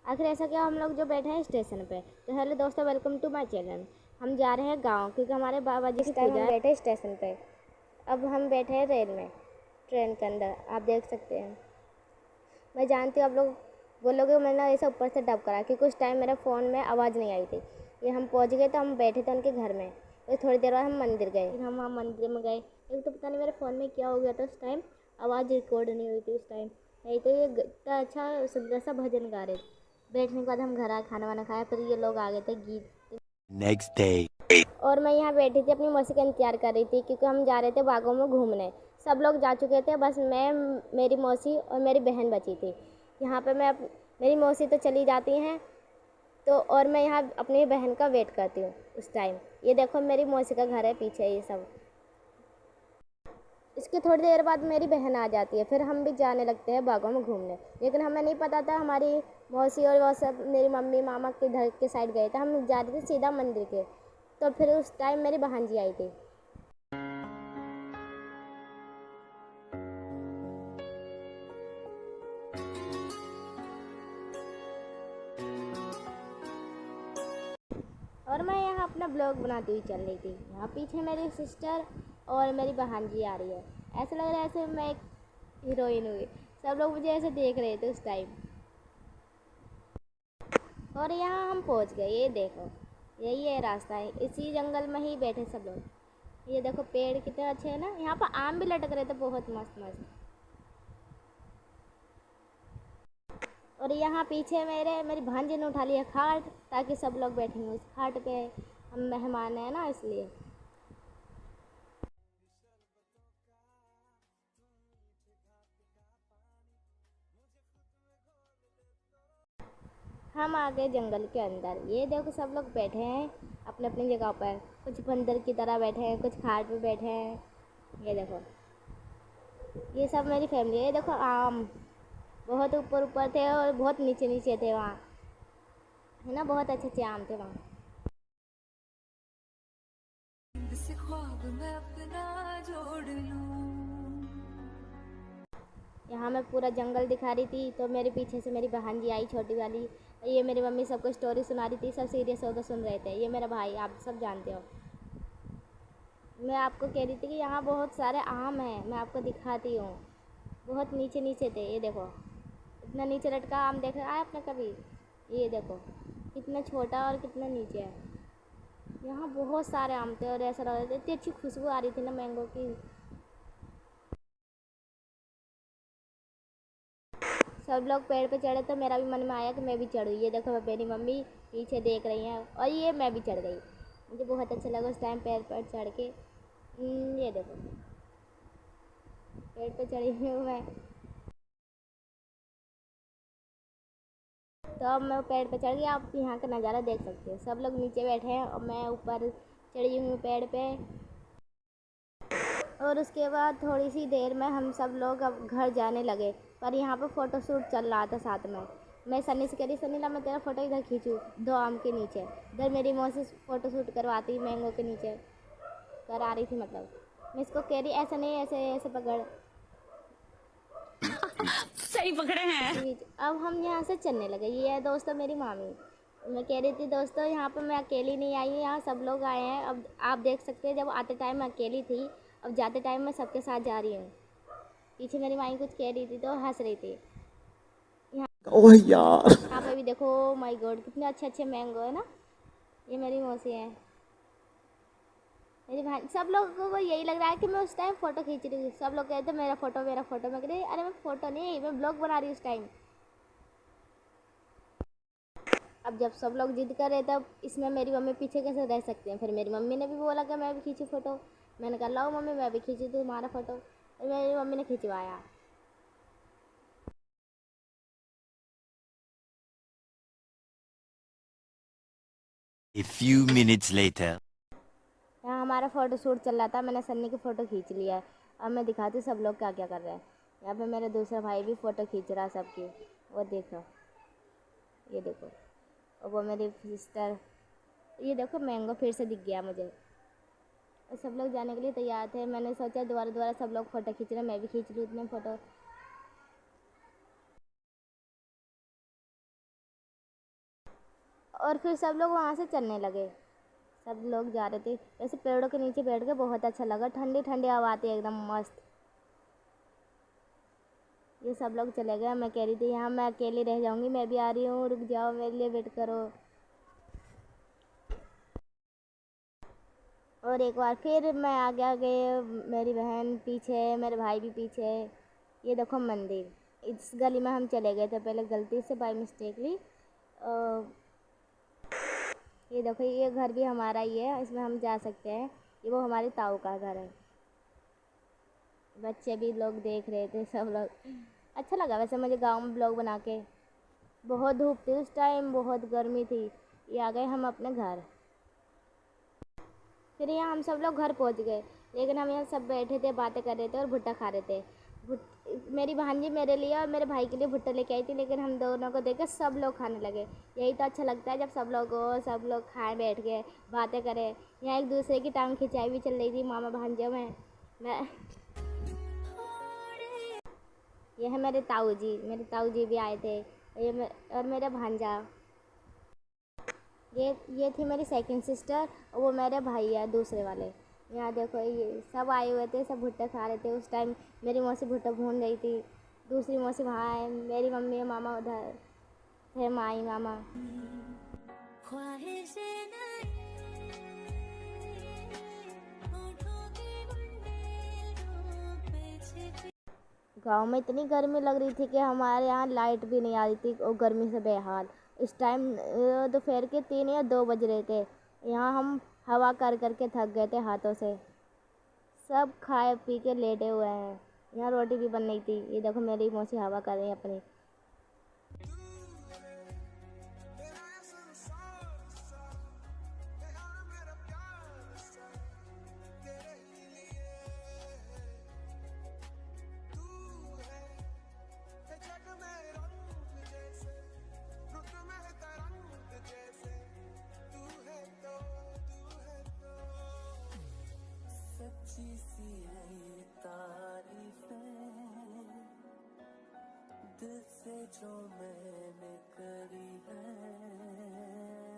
आखिर ऐसा क्या, हम लोग जो बैठे हैं स्टेशन पे। तो हेलो दोस्तों, वेलकम टू माय चैनल। हम जा रहे हैं गांव, क्योंकि हमारे बाबा जी की पूजा है। बैठे हैं स्टेशन पे, अब हम बैठे हैं रेल में, ट्रेन के अंदर, आप देख सकते हैं। मैं जानती हूँ आप लोग बोलोगे मैंने ऐसा ऊपर से डब करा, कि कुछ टाइम मेरे फ़ोन में आवाज़ नहीं आई थी। ये हम पहुँच गए, तो हम बैठे थे उनके घर में। तो थोड़ी देर बाद हम मंदिर गए, फिर हम वहाँ मंदिर में गए। एक तो पता नहीं मेरे फ़ोन में क्या हो गया था उस टाइम, आवाज़ रिकॉर्ड नहीं हुई थी उस टाइम। नहीं तो ये इतना अच्छा सुंदर सा भजन गा रहे थे। बैठने के बाद हम घर आए, खाना वाना खाया, फिर ये लोग आ गए थे गीत। Next day. और मैं यहाँ बैठी थी, अपनी मौसी का इंतजार कर रही थी, क्योंकि हम जा रहे थे बागों में घूमने। सब लोग जा चुके थे, बस मैं, मेरी मौसी और मेरी बहन बची थी। यहाँ पे मेरी मौसी तो चली जाती हैं, तो और मैं यहाँ अपनी बहन का वेट करती हूँ उस टाइम। ये देखो मेरी मौसी का घर है पीछे, ये सब। इसके थोड़ी देर बाद मेरी बहन आ जाती है, फिर हम भी जाने लगते हैं बागों में घूमने। लेकिन हमें नहीं पता था हमारी मौसी और वो सब मेरी मम्मी मामा के घर के साइड गए थे, हम जा रहे थे सीधा मंदिर के। तो फिर उस टाइम मेरी भांजी आई थी। और मैं यहाँ अपना ब्लॉग बनाती हुई चल रही थी। यहाँ पीछे मेरी सिस्टर और मेरी भांजी आ रही है। ऐसा लग रहा है ऐसे मैं एक हीरोइन हुई। सब लोग मुझे ऐसे देख रहे थे उस टाइम। और यहाँ हम पहुँच गए, ये देखो, यही है रास्ता है। इसी जंगल में ही बैठे सब लोग। ये देखो पेड़ कितने अच्छे हैं ना, यहाँ पर आम भी लटक रहे थे, बहुत मस्त मस्त। और यहाँ पीछे मेरी भांजी ने उठा लिया खाट, ताकि सब लोग बैठेंगे उस खाट पे। हम मेहमान हैं ना, इसलिए। हम आ गए जंगल के अंदर। ये देखो सब लोग बैठे हैं अपने अपनी जगह पर। कुछ बंदर की तरह बैठे हैं, कुछ खाट पे बैठे हैं। ये देखो, ये सब मेरी फैमिली है। ये देखो आम बहुत ऊपर ऊपर थे और बहुत नीचे नीचे थे वहाँ, है ना, बहुत अच्छे अच्छे आम थे वहाँ। से ख्वाब मैं अपना जोड़ लूं। यहाँ मैं पूरा जंगल दिखा रही थी, तो मेरे पीछे से मेरी बहन जी आई, छोटी वाली। ये मेरी मम्मी सबको स्टोरी सुना रही थी, सब सीरियस होकर सुन रहे थे। ये मेरा भाई, आप सब जानते हो। मैं आपको कह रही थी कि यहाँ बहुत सारे आम हैं, मैं आपको दिखाती हूँ। बहुत नीचे नीचे थे, ये देखो इतना नीचे लटका आम देखा है आपने कभी? ये देखो कितना छोटा और कितना नीचे है। यहाँ बहुत सारे आम थे, और ऐसा लग रहा था, इतनी अच्छी खुशबू आ रही थी ना मैंगो की। सब लोग पेड़ पे चढ़े, तो मेरा भी मन में आया कि मैं भी चढ़ूँ। ये देखो मेरी मम्मी पीछे देख रही हैं, और ये मैं भी चढ़ गई। मुझे बहुत अच्छा लगा उस टाइम पेड़ पर चढ़ के। ये देखो पेड़ पे चढ़ी हुई हूँ मैं। तो अब मैं पेड़ पे चढ़ गई, आप यहाँ का नज़ारा देख सकते हो। सब लोग नीचे बैठे हैं और मैं ऊपर चढ़ी हुई हूँ पेड़ पे। और उसके बाद थोड़ी सी देर में हम सब लोग अब घर जाने लगे। पर यहाँ पर फ़ोटोशूट चल रहा था साथ में। मैं सन्नी से कह रही, सन्नी ला मैं तेरा फ़ोटो इधर खींचूँ, दो आम के नीचे। इधर मेरी मौसी फ़ोटोशूट करवाती मैंगो के नीचे करा रही थी, मतलब। मैं इसको कह रही ऐसा नहीं, ऐसे ऐसे पकड़। सही पकड़े हैं। अब हम यहाँ से चलने लगे। ये है दोस्तों मेरी मामी। मैं कह रही थी दोस्तों, यहाँ पर मैं अकेली नहीं आई हूँ, यहाँ सब लोग आए हैं। अब आप देख सकते हैं, जब आते टाइम मैं अकेली थी, अब जाते टाइम मैं सबके साथ जा रही हूँ। पीछे मेरी माई कुछ कह रही थी तो हंस रही थी। ओह यार। यहाँ पे भी देखो, माय गॉड कितने अच्छे अच्छे मैंगो है ना। ये मेरी मौसी है, मेरी भाई। सब लोगों को यही लग रहा है कि मैं उस टाइम फ़ोटो खींच रही हूँ। सब लोग कहते मेरा फ़ोटो मेरा फ़ोटो। मैं कह रही अरे मैं फ़ोटो नहीं, मैं ब्लॉग बना रही हूँ उस टाइम। अब जब सब लोग जिद कर रहे, तब इसमें मेरी मम्मी पीछे कैसे रह सकते हैं। फिर मेरी मम्मी ने भी बोला कि मैं भी खींची फ़ोटो। मैंने कहा लाओ मम्मी, मैं भी खींची तुम्हारा फ़ोटो। और मेरी मम्मी ने खिंचवाया। A few minutes later. यहाँ हमारा फ़ोटो शूट चल रहा था, मैंने सन्नी की फ़ोटो खींच लिया है। अब मैं दिखाती हूँ सब लोग क्या क्या कर रहे हैं। यहाँ पे मेरा दूसरा भाई भी फ़ोटो खींच रहा है सबकी, वो देखो, ये देखो। और वो मेरी सिस्टर, ये देखो मैंगो फिर से दिख गया मुझे। और सब लोग जाने के लिए तैयार थे। मैंने सोचा दोबारा दोबारा सब लोग फ़ोटो खींच रहे हैं, मैं भी खींच लूँ इतने फ़ोटो। और फिर सब लोग वहाँ से चलने लगे। सब लोग जा रहे थे वैसे पेड़ों के नीचे बैठ के, बहुत अच्छा लगा, ठंडी ठंडी हवा आती है एकदम मस्त। ये सब लोग चले गए, मैं कह रही थी यहाँ मैं अकेली रह जाऊँगी, मैं भी आ रही हूँ, रुक जाओ मेरे लिए वेट करो। और एक बार फिर मैं आगे मेरी बहन पीछे, मेरे भाई भी पीछे। ये देखो मंदिर, इस गली में हम चले गए थे पहले गलती से, बाय मिस्टेकली। ये देखो ये घर भी हमारा ही है, इसमें हम जा सकते हैं। ये वो हमारे ताऊ का घर है। बच्चे भी लोग देख रहे थे, सब लोग। अच्छा लगा वैसे मुझे गांव में ब्लॉग बना के। बहुत धूप थी उस टाइम, बहुत गर्मी थी। ये आ गए हम अपने घर। फिर यहाँ हम सब लोग घर पहुँच गए, लेकिन हम यहाँ सब बैठे थे, बातें कर रहे थे और भुट्टा खा रहे थे। मेरी भांजी मेरे लिए और मेरे भाई के लिए भुट्टा लेके आई थी, लेकिन हम दोनों को देख कर सब लोग खाने लगे। यही तो अच्छा लगता है जब सब लोग खाए, बैठ गए, बातें करें। यहाँ एक दूसरे की टांग खिंचाई भी चल रही थी मामा भांजे में। मैं ये है मेरे ताऊ जी भी आए थे। और मेरा भांजा। ये थी मेरी सेकंड सिस्टर, और वो मेरे भाई है दूसरे वाले। यहाँ देखो ये सब आए हुए थे, सब भुट्टा खा रहे थे। उस टाइम मेरी मौसी भुट्टा भून रही थी, दूसरी मौसी वहाँ है, मेरी मम्मी और मामा उधर थे, माई मामा। गांव में इतनी गर्मी लग रही थी कि हमारे यहाँ लाइट भी नहीं आ रही थी, और गर्मी से बेहाल। इस टाइम दोपहर के 3 या 2 बज रहे थे। यहाँ हम हवा कर करके थक गए थे हाथों से। सब खाए पी के लेटे हुए हैं। यहाँ रोटी भी बन रही थी। ये देखो मेरी मौसी हवा कर रही है अपनी। दिल से जो मैंने करी है